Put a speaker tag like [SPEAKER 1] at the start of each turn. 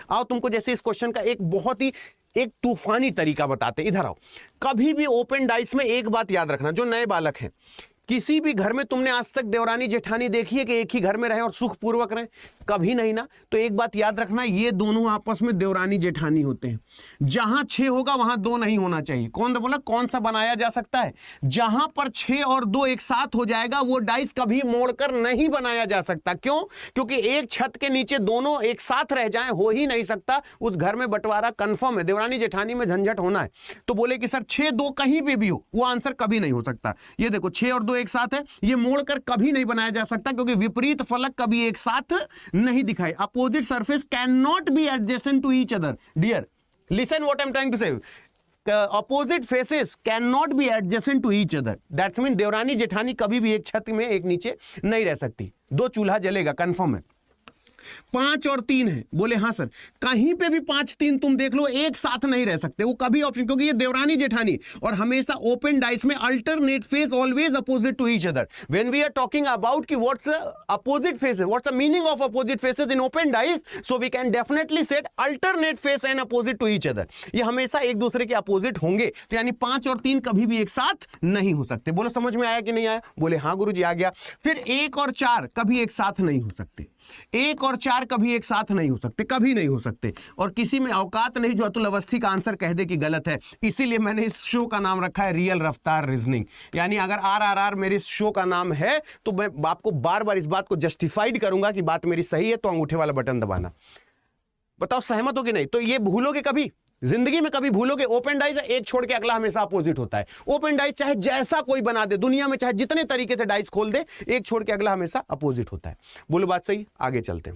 [SPEAKER 1] आओ तुमको जैसे इस क्वेश्चन का एक बहुत ही एक तूफानी तरीका बताते, इधर आओ। कभी भी ओपन डाइस में एक बात याद रखना, जो नए बालक हैं, किसी भी घर में तुमने आज तक देवरानी जेठानी देखी है कि एक ही घर में रहे और सुखपूर्वक रहे? कभी नहीं ना। तो एक बात याद रखना, ये दोनों आपस में देवरानी जेठानी होते हैं। जहां 6 होगा वहां 2 नहीं होना चाहिए। कौन बोला? कौन सा बनाया जा सकता है? जहां पर 6 और 2 एक साथ हो जाएगा वो डाइस कभी मोड़कर नहीं बनाया जा सकता। क्यों? क्योंकि एक छत के नीचे दोनों एक साथ रह जाएं, हो ही नहीं सकता। उस घर में बंटवारा कंफर्म है, देवरानी जेठानी में झंझट होना है। तो बोले कि सर 6 2 कहीं पे भी हो, वो आंसर कभी नहीं हो सकता। ये देखो 6 और 2 एक साथ है, ये मोड़कर कभी नहीं बनाया जा सकता, क्योंकि विपरीत फलक कभी एक साथ नहीं दिखाई। Opposite surface can not be adjacent to each other. Dear listen what I am trying to say. opposite faces cannot be adjacent to each other. That's mean Devrani Jethani कभी भी एक छत में एक नीचे नहीं रह सकती। 2 चूल्हा जलेगा, कंफर्म है। 5 और 3 है। बोले हाँ सर, कहीं पे भी 5 3 तुम देख लो, एक साथ नहीं रह सकते, वो कभी ऑप्शन, क्योंकि ये देवरानी जेठानी और हमेशा ओपन डाइस में alternate face always opposite to each other. When we are talking about कि what's opposite faces, what's the meaning of opposite faces in open dice, so we can definitely set alternate face and opposite to each other. ये हमेशा एक दूसरे के opposite होंगे, तो यानी 5 और 3 कभी भी एक साथ नहीं हो सकते। बोलो समझ में आया कि नहीं आया? बोले हाँ गुरुजी आ गया। फिर 1 और 4 कभी एक साथ नहीं हो सकते। 1 और 4 कभी एक साथ नहीं हो सकते, कभी नहीं हो सकते। और किसी में औकात नहीं जो अतुल अवस्थी का आंसर कह दे कि गलत है। इसीलिए मैंने इस शो का नाम रखा है रियल रफ्तार रीजनिंग। यानी अगर RRR मेरे इस शो का नाम है तो मैं आपको बार बार इस बात को जस्टिफाइड करूंगा कि बात मेरी सही है, तो अंगूठे वाला बटन दबाना। बताओ सहमत हो कि नहीं? तो ये भूलोगे कभी जिंदगी में, कभी भूलोगे? ओपन डाइस एक छोड़ के अगला हमेशा अपोजिट होता है। ओपन डाइस चाहे जैसा कोई बना दे दुनिया में, चाहे जितने तरीके से डाइस खोल दे, एक छोड़ के अगला हमेशा अपोजिट होता है। बोलो बात सही? आगे चलते हैं।